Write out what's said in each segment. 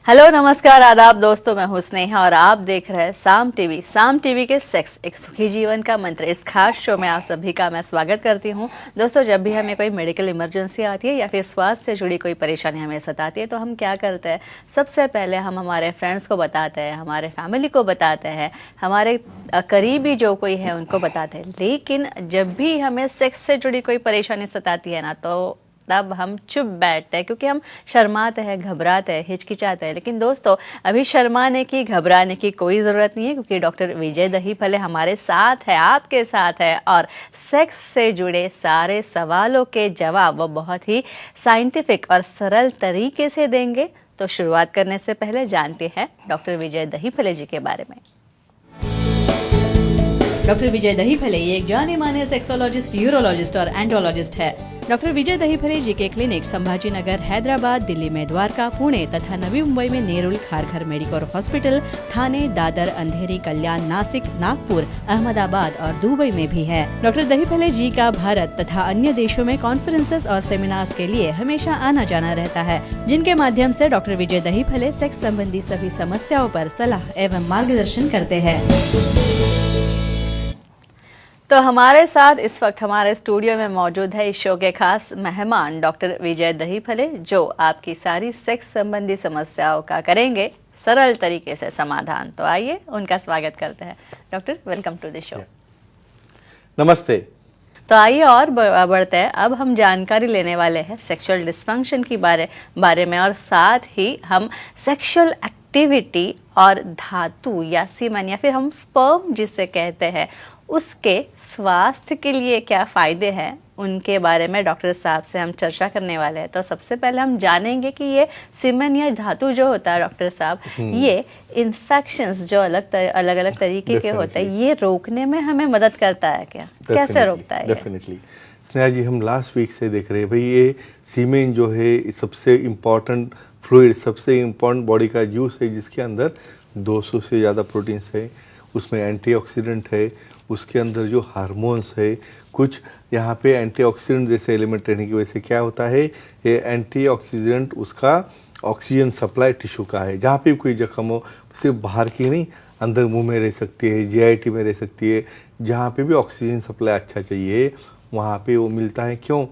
Hello नमस्कार आदाब दोस्तों, मैं हूं स्नेहा और आप देख रहे हैं साम टीवी के सेक्स एक सुखी जीवन का मंत्र। इस खास शो में आप सभी का मैं स्वागत करती हूं। दोस्तों, जब भी हमें कोई मेडिकल इमरजेंसी आती है या फिर स्वास्थ्य से जुड़ी कोई परेशानी हमें सताती है तो हम क्या करते हैं, सबसे पहले हम हमारे फ्रेंड्स को बताते हैं, हमारे फैमिली को बताते हैं, हमारे करीबी जो कोई है उनको बताते हैं। लेकिन जब भी हमें सेक्स से जुड़ी कोई परेशानी सताती है ना, तो तब हम चुप बैठते हैं क्योंकि हम शर्माते हैं, घबराते हैं, हिचकिचाते हैं। लेकिन दोस्तों, अभी शर्माने की, घबराने की कोई ज़रूरत नहीं है क्योंकि डॉक्टर विजय दहीफले हमारे साथ है, आपके साथ है और सेक्स से जुड़े सारे सवालों के जवाब वो बहुत ही साइंटिफिक और सरल तरीके से देंगे। तो शुरुआत करने से पहले जानते हैं डॉक्टर विजय दहीफले जी के बारे में। डॉक्टर विजय दहीफले ये एक जाने माने सेक्सोलॉजिस्ट, यूरोलॉजिस्ट और एंडोलॉजिस्ट है। डॉक्टर विजय दहीफले जी के क्लिनिक संभाजी नगर, हैदराबाद, दिल्ली में द्वारका, पुणे तथा नवी मुंबई में नेरुल, खारघर मेडिकोर हॉस्पिटल, थाने, दादर, अंधेरी, कल्याण, नासिक, नागपुर, अहमदाबाद और दुबई में भी है। डॉक्टर दहीफले जी का भारत तथा अन्य देशों में कॉन्फ्रेंसेस और सेमिनार्स के लिए हमेशा आना जाना रहता है, जिनके माध्यम से डॉक्टर विजय दहीफले सेक्स संबंधी सभी समस्याओं पर सलाह एवं मार्गदर्शन करते हैं। तो हमारे साथ इस वक्त हमारे स्टूडियो में मौजूद है इस शो के खास मेहमान डॉक्टर विजय दहीफले, जो आपकी सारी सेक्स संबंधी समस्याओं का करेंगे सरल तरीके से समाधान। तो आइए उनका स्वागत करते हैं। Doctor, welcome to the show. नमस्ते। तो आइए और बढ़ते हैं। अब हम जानकारी लेने वाले हैं सेक्सुअल डिस्फंक्शन की बारे में और साथ ही हम सेक्सुअल एक्टिविटी और धातु या सीमेन या फिर हम स्पर्म जिसे कहते हैं उसके स्वास्थ्य के लिए क्या फायदे हैं उनके बारे में डॉक्टर साहब से हम चर्चा करने वाले हैं। तो सबसे पहले हम जानेंगे कि ये सीमेन या धातु जो होता है डॉक्टर साहब, ये इन्फेक्शंस जो अलग अलग तरीके के होते हैं, ये रोकने में हमें मदद करता है क्या? कैसे रोकता है? डेफिनेटली स्नेहा जी, हम लास्ट वीक से देख रहे हैं भाई, ये सीमेन जो है सबसे इम्पॉर्टेंट फ्लूइड, सबसे इम्पॉर्टेंट बॉडी का जूस है जिसके अंदर 200 से ज़्यादा प्रोटीन्स है, उसमें एंटीऑक्सीडेंट है, उसके अंदर जो हार्मोन्स है, कुछ यहाँ पे एंटीऑक्सीडेंट जैसे एलिमेंट रहने की वजह से क्या होता है, ये एंटीऑक्सीडेंट उसका ऑक्सीजन सप्लाई टिश्यू का है। जहाँ पे कोई जख्म हो, सिर्फ बाहर की नहीं, अंदर मुंह में रह सकती है, जीआईटी में रह सकती है, जहाँ पे भी ऑक्सीजन सप्लाई अच्छा चाहिए वहाँ पे वो मिलता है। क्यों?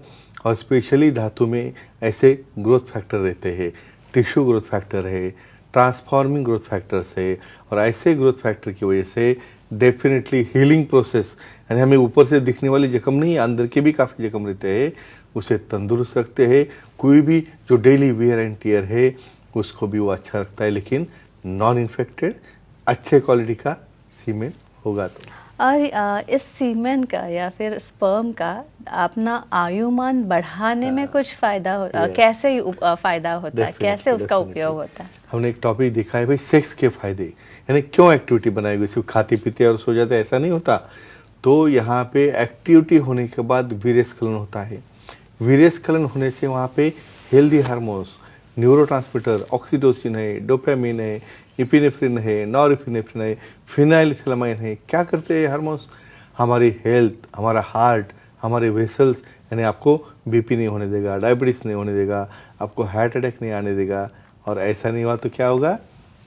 और स्पेशली धातु में ऐसे ग्रोथ फैक्टर रहते हैं, टिश्यू ग्रोथ फैक्टर है, ट्रांसफॉर्मिंग ग्रोथ फैक्टर्स है, और ऐसे ग्रोथ फैक्टर की वजह से डेफिनेटली हीलिंग प्रोसेस, यानी हमें ऊपर से दिखने वाले जख्म नहीं, अंदर के भी काफ़ी जख्म रहते हैं, उसे तंदुरुस्त रखते हैं। कोई भी जो डेली वेयर एंड टीयर है उसको भी वो अच्छा रखता है, लेकिन नॉन इन्फेक्टेड अच्छे क्वालिटी का सीमेन होगा। तो और इस सीमेन का या फिर स्पर्म का अपना आयुमान बढ़ाने में कुछ फायदा होता है? कैसे फायदा होता है, कैसे उसका उपयोग होता है? हमने एक टॉपिक दिखा है भाई, सेक्स के फायदे, यानी क्यों एक्टिविटी बनाई गई, सिर्फ खाते पीते और सो जाते, ऐसा नहीं होता। तो यहाँ पे एक्टिविटी होने के बाद वीर्यस्खलन होता है। वीर्यस्खलन होने से वहाँ पे हेल्दी हार्मोन्स, न्यूरोट्रांसमीटर, ऑक्सीटोसिन है, डोपामिन है, इपिनेफ्रिन है, नॉरएपिनेफ्रिन है, फिनाइलएथैलेमाइन है। क्या करते हैं हार्मोन्स? हमारी हेल्थ, हमारा हार्ट, हमारे वेसल्स, यानी आपको बीपी नहीं होने देगा, डायबिटीज़ नहीं होने देगा, आपको हार्ट अटैक नहीं आने देगा। और ऐसा नहीं हुआ तो क्या होगा?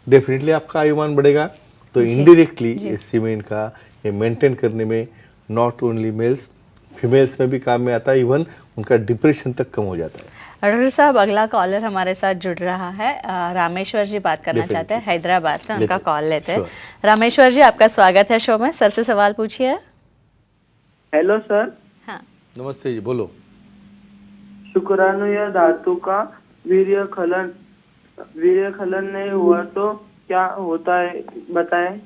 डेफिनेटली आपका आयुमान बढ़ेगा। तो इनडायरेक्टली इस सीमेन का ये मेंटेन करने में नॉट ओनली मेल्स, फीमेल्स में भी काम में आता है, इवन उनका डिप्रेशन तक कम हो जाता है। डॉक्टर साहब, अगला कॉलर हमारे साथ जुड़ रहा है। रामेश्वर जी बात करना चाहते हैं हैदराबाद से, उनका कॉल लेते हैं। रामेश्वर जी, आपका स्वागत है शो में। सर से सवाल पूछिए। Hello sir. हाँ, नमस्ते जी, बोलो। शुक्राणु या धातु का वीर्य खलन नहीं हुआ तो क्या होता है, बताएं।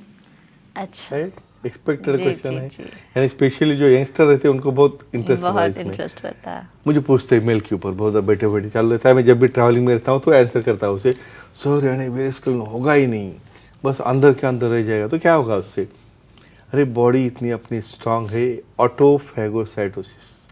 अच्छा, एक्सपेक्टेड क्वेश्चन है, यानी स्पेशली जो यंगस्टर रहते हैं उनको बहुत इंटरेस्ट रहता है। मुझे पूछते हैं मेल के ऊपर, बहुत बैठे बैठे चालू रहता है। मैं जब भी ट्रैवलिंग में रहता हूँ तो आंसर करता हूँ उसे, सर यानी वीर्यस्खलन होगा ही नहीं, बस अंदर के अंदर रह जाएगा, तो क्या होगा उससे? अरे बॉडी इतनी अपनी स्ट्रांग है, ऑटोफैगोसाइटोसिस,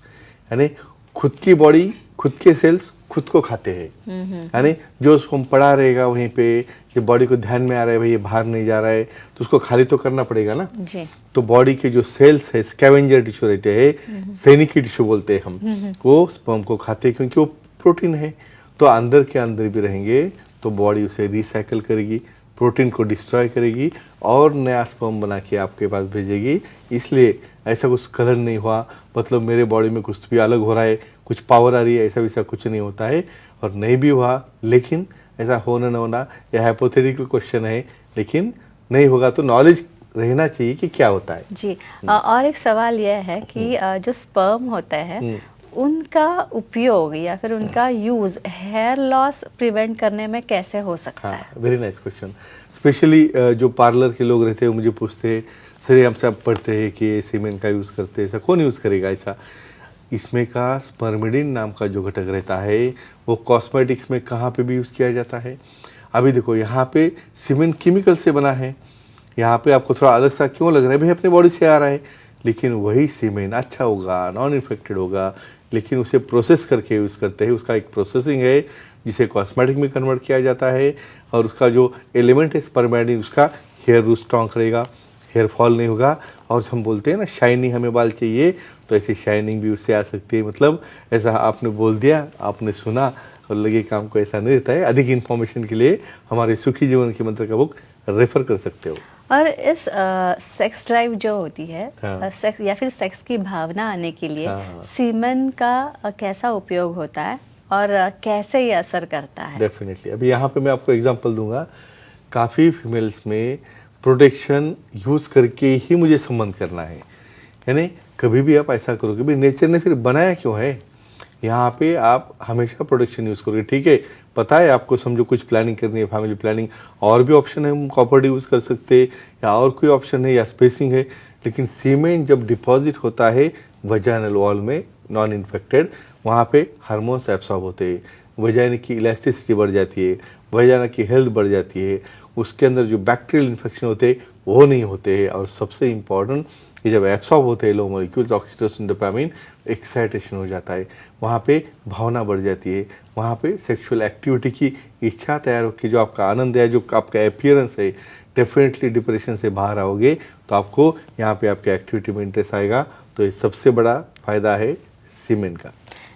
यानी खुद की बॉडी, खुद के सेल्स खुद को खाते हैं। यानी जो स्पर्म पड़ा रहेगा वहीं पे, जो बॉडी को ध्यान में आ रहा है भाई ये बाहर नहीं जा रहा है, तो उसको खाली तो करना पड़ेगा ना जी। तो बॉडी के जो सेल्स है, स्कैवेंजर टिश्यू रहते हैं, सैनिकी टिश्यू बोलते हैं हम, वो स्पर्म को खाते हैं क्योंकि वो प्रोटीन है। तो अंदर के अंदर भी रहेंगे तो बॉडी उसे रिसाइकल करेगी, प्रोटीन को डिस्ट्रॉय करेगी और नया स्पर्म बना के आपके पास भेजेगी। इसलिए ऐसा कुछ कलर नहीं हुआ मतलब मेरे बॉडी में कुछ भी अलग हो रहा है, कुछ पावर आ रही है, ऐसा वैसा कुछ नहीं होता है। और नहीं भी हुआ, लेकिन ऐसा होना न होना यह हाइपोथेटिकल क्वेश्चन है, लेकिन नहीं होगा तो नॉलेज रहना चाहिए कि क्या होता है। जी और एक सवाल यह है कि जो स्पर्म होता है उनका उपयोग या फिर उनका यूज हेयर लॉस प्रिवेंट करने में कैसे हो सकता है? हाँ, वेरी नाइस क्वेश्चन। स्पेशली जो पार्लर के लोग रहते हैं मुझे पूछते हैं, सर हमसे आप पढ़ते हैं कि सीमेंट का यूज़ करते हैं, ऐसा कौन यूज़ करेगा ऐसा? इसमें का स्पर्मिडिन नाम का जो घटक रहता है वो कॉस्मेटिक्स में कहाँ पे भी यूज़ किया जाता है। अभी देखो यहाँ पे सीमेंट केमिकल से बना है, यहाँ पे आपको थोड़ा अलग सा क्यों लग रहा है, भाई अपने बॉडी से आ रहा है, लेकिन वही सीमेंट अच्छा होगा, नॉन इन्फेक्टेड होगा, लेकिन उसे प्रोसेस करके यूज़ करते हैं। उसका एक प्रोसेसिंग है जिसे कॉस्मेटिक में कन्वर्ट किया जाता है और उसका जो एलिमेंट है स्पर्मेडिन, उसका हेयर रूट स्ट्रॉन्ग रहेगा, हेयर फॉल नहीं होगा। और हम बोलते हैं ना शाइनिंग हमें बाल चाहिए, तो ऐसी शाइनिंग भी उससे आ सकती है। मतलब ऐसा आपने बोल दिया, आपने सुना और लगे काम को, ऐसा नहीं रहता है। अधिक इन्फॉर्मेशन के लिए हमारे सुखी जीवन के मंत्र का बुक रेफर कर सकते हो। और इस सेक्स ड्राइव जो होती है, हाँ। सेक्स या फिर सेक्स की भावना आने के लिए हाँ। सीमेन का कैसा उपयोग होता है और कैसे ये असर करता है? डेफिनेटली। अभी यहाँ पे मैं आपको एग्जांपल दूंगा। काफ़ी फीमेल्स में प्रोटेक्शन यूज़ करके ही मुझे संबंध करना है, यानी कभी भी आप ऐसा करोगे, भाई नेचर ने फिर बनाया क्यों है, यहाँ पे आप हमेशा प्रोटेक्शन यूज़ करोगे। ठीक है, पता है आपको, समझो कुछ प्लानिंग करनी है, फैमिली प्लानिंग, और भी ऑप्शन है, हम कॉपर यूज़ कर सकते हैं या और कोई ऑप्शन है या स्पेसिंग है, लेकिन सीमेन जब डिपॉजिट होता है वजाइनल वॉल में नॉन इन्फेक्टेड, वहाँ पे हार्मोन्स एब्सॉर्ब होते हैं, वजाइना की इलास्टिसिटी बढ़ जाती है, वजाइना की हेल्थ बढ़ जाती है, उसके अंदर जो बैक्टीरियल इन्फेक्शन होते हैं वो नहीं होते हैं, और सबसे इम्पॉर्टेंट ये जब एब्सॉर्ब होते हैं लो मॉलिक्यूल्स ऑक्सीटोसिन डोपामिन, एक्साइटेशन हो जाता है, वहाँ पे भावना बढ़ जाती है, वहाँ पे सेक्सुअल एक्टिविटी की इच्छा तैयार होकर जो आपका आनंद है, जो आपका अपीयरेंस है, डेफिनेटली डिप्रेशन से बाहर आओगे तो आपको यहाँ पे आपके एक्टिविटी में इंटरेस्ट आएगा। तो ये सबसे बड़ा फायदा है सीमेन का।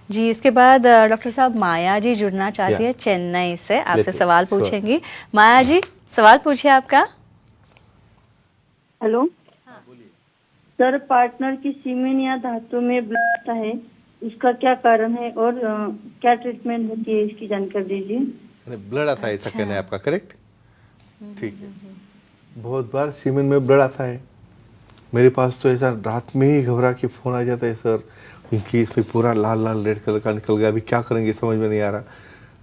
जी, इसके बाद डॉक्टर साहब माया जी जुड़ना चाहती है चेन्नई से, आपसे सवाल पूछेंगी। माया जी, सवाल पूछिए आपका। हेलो। सर, पार्टनर की सीमेन या धातु में ब्लड आता है, इसका क्या कारण है और क्या ट्रीटमेंट होती है, इसकी जानकारी दीजिए। ब्लड आता है ऐसा कहना है आपका, करेक्ट? ठीक है। बहुत बार सीमेन में ब्लड आता है, मेरे पास तो ऐसा रात में ही घबरा के फ़ोन आ जाता है, सर इनकी इसमें पूरा लाल लाल रेड कलर का निकल गया, अभी क्या करेंगे समझ में नहीं आ रहा।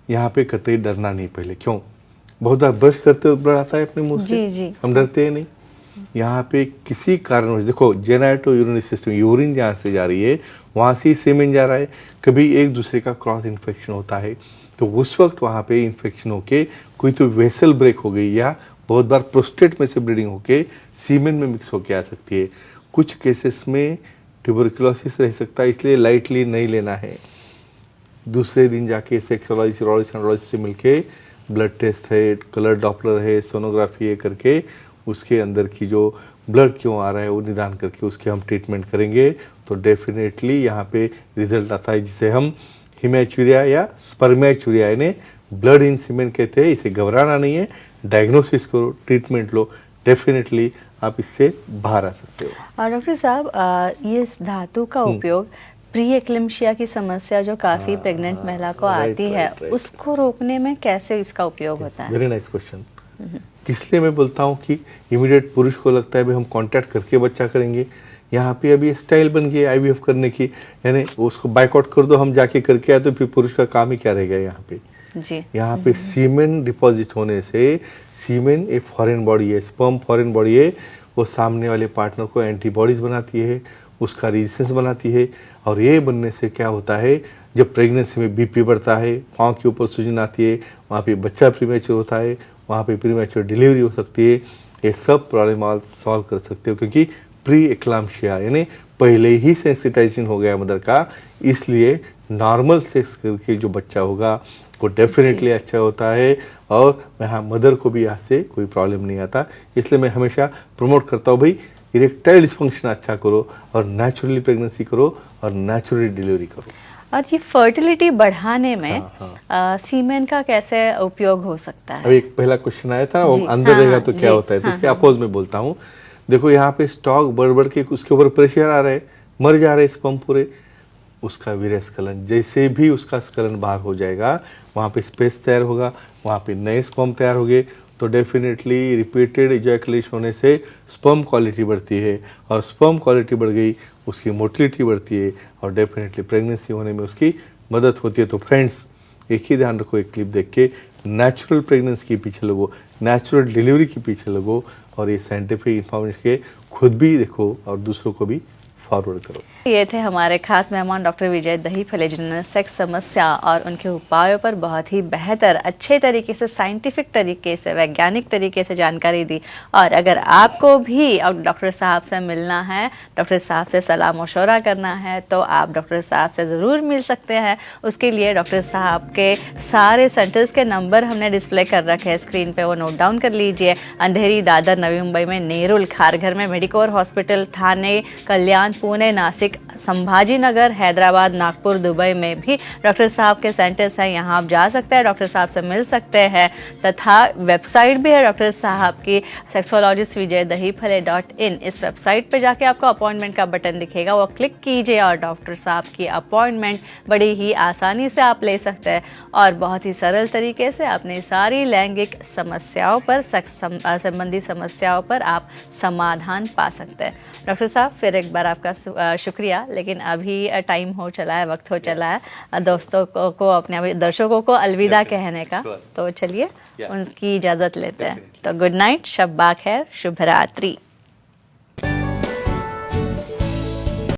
यहाँ पे कतई डरना नहीं पहले। क्यों? बहुत बार ब्रश करते हुए ब्लड आता है अपने मुंह से, जी। हम डरते हैं नहीं। यहाँ पे किसी कारण देखो, जेनाइटो यूरिनरी सिस्टम, यूरिन जहाँ से जा रही है वहाँ से ही सीमेन जा रहा है, कभी एक दूसरे का क्रॉस इन्फेक्शन होता है, तो उस वक्त वहाँ पे इन्फेक्शन होके कोई तो वेसल ब्रेक हो गई, या बहुत बार प्रोस्टेट में से ब्लीडिंग होके सीमेन में मिक्स होके आ सकती है। कुछ केसेस में ट्यूबरकुलोसिस रह सकता है, इसलिए लाइटली नहीं लेना है। दूसरे दिन जाके सेक्सोलॉजिस्ट से मिलके ब्लड टेस्ट है, कलर डॉपलर है, सोनोग्राफी है करके उसके अंदर की जो ब्लड क्यों आ रहा है वो निदान करके उसके हम ट्रीटमेंट करेंगे, तो डेफिनेटली यहाँ पे रिजल्ट आता है, जिसे हम हिमैचुरिया या स्पर्मैचुरिया यानी ब्लड इन सीमेन कहते हैं। इसे घबराना नहीं है, डायग्नोसिस करो, ट्रीटमेंट लो, डेफिनेटली आप इससे बाहर आ सकते हो। और डॉक्टर साहब, ये इस धातु का उपयोग प्री एक्लेम्शिया की समस्या जो काफी प्रेग्नेंट महिला को आती है, उसको रोकने में कैसे इसका उपयोग होता है? Very nice question. किसलिए मैं बोलता हूँ कि इमीडिएट पुरुष को लगता है भाई हम कांटेक्ट करके बच्चा करेंगे, यहाँ पे अभी स्टाइल बन गई आईवीएफ करने की, यानी उसको बाइकआउट कर दो, हम जाके करके आए, तो फिर पुरुष का काम ही क्या रहेगा यहाँ पे। जी। यहाँ पे सीमेन डिपॉजिट होने से, सीमेन एक फॉरेन बॉडी है, स्पर्म फॉरेन बॉडी है, वो सामने वाले पार्टनर को एंटीबॉडीज बनाती है, उसका रेजिस्टेंस बनाती है, और ये बनने से क्या होता है, जब प्रेगनेंसी में बीपी बढ़ता है, पाँव के ऊपर सूजन आती है, वहाँ पे बच्चा प्रीमेच्योर होता है, वहाँ पे प्रीमेच्योर डिलीवरी हो सकती है, ये सब प्रॉब्लम आप सॉल्व कर सकते हो, क्योंकि प्री एक्लाम्शिया यानी पहले ही सेंसिटाइजेशन हो गया मदर का, इसलिए नॉर्मल सेक्स करके जो बच्चा होगा वो डेफिनेटली अच्छा होता है, और यहाँ मदर को भी यहाँ से कोई प्रॉब्लम नहीं आता। इसलिए मैं हमेशा प्रमोट करता हूँ भाई इरेक्टाइल डिस्फंक्शन अच्छा करो और नेचुरली प्रेगनेंसी करो और नेचुरली डिलीवरी करो। और ये फर्टिलिटी बढ़ाने में हाँ, सीमेन का कैसे उपयोग हो सकता है? अभी एक पहला क्वेश्चन आया था ना, वो जी, अंदर हाँ, रहेगा तो क्या जी, होता है, तो हाँ, उसके अपोज में बोलता हूँ। देखो यहाँ पे स्टॉक बढ़ बढ़ के उसके ऊपर प्रेशर आ रहा है, मर जा रहे स्पर्म पूरे। उसका वीर्य स्खलन, जैसे भी उसका स्खलन बाहर हो जाएगा, वहाँ पे स्पेस तैयार होगा, वहाँ पे नए स्पर्म तैयार होंगे, तो डेफिनेटली रिपीटेड इजैकुलेशन होने से स्पर्म क्वालिटी बढ़ती है, और स्पर्म क्वालिटी बढ़ गई, उसकी मोटिलिटी बढ़ती है, और डेफिनेटली प्रेगनेंसी होने में उसकी मदद होती है। तो फ्रेंड्स, एक ही ध्यान रखो, एक क्लिप देख के नेचुरल प्रेगनेंसी के पीछे लगो, नेचुरल डिलीवरी के पीछे लगो, और ये साइंटिफिक इंफॉर्मेशन के खुद भी देखो और दूसरों को भी फॉरवर्ड करो। ये थे हमारे खास मेहमान डॉक्टर विजय दहीफले, जिन्होंने सेक्स समस्या और उनके उपायों पर बहुत ही बेहतर, अच्छे तरीके से, साइंटिफिक तरीके से, वैज्ञानिक तरीके से जानकारी दी। और अगर आपको भी डॉक्टर साहब से मिलना है, डॉक्टर साहब से सलाह मशवरा करना है, तो आप डॉक्टर साहब से ज़रूर मिल सकते हैं। उसके लिए डॉक्टर साहब के सारे सेंटर्स के नंबर हमने डिस्प्ले कर रखे हैं स्क्रीन पे, वो नोट डाउन कर लीजिए। अंधेरी, दादर, नवी मुंबई में नेरुल, खारघर में मेडिकोर हॉस्पिटल, थाने, कल्याण, पुणे, नासिक, संभाजी नगर, हैदराबाद, नागपुर, दुबई में भी डॉक्टर साहब के सेंटर्स हैं। यहाँ आप जा सकते हैं, डॉक्टर साहब से मिल सकते हैं। तथा वेबसाइट भी है डॉक्टर साहब की, sexologistvijaydahifale.in। इस वेबसाइट पे जाके आपको अपॉइंटमेंट का बटन दिखेगा, वो क्लिक कीजिए और डॉक्टर साहब की अपॉइंटमेंट बड़ी ही आसानी से आप ले सकते हैं, और बहुत ही सरल तरीके से अपनी सारी लैंगिक समस्याओं पर, सेक्स संबंधी समस्याओं पर आप समाधान पा सकते हैं। डॉक्टर साहब, फिर एक बार आपका शुक्रिया, लेकिन अभी टाइम हो चला है, वक्त हो चला है दोस्तों को अपने दर्शकों को अलविदा कहने का, तो चलिए उनकी इजाज़त लेते हैं। तो गुड नाइट, शब बा खैर, शुभ रात्रि।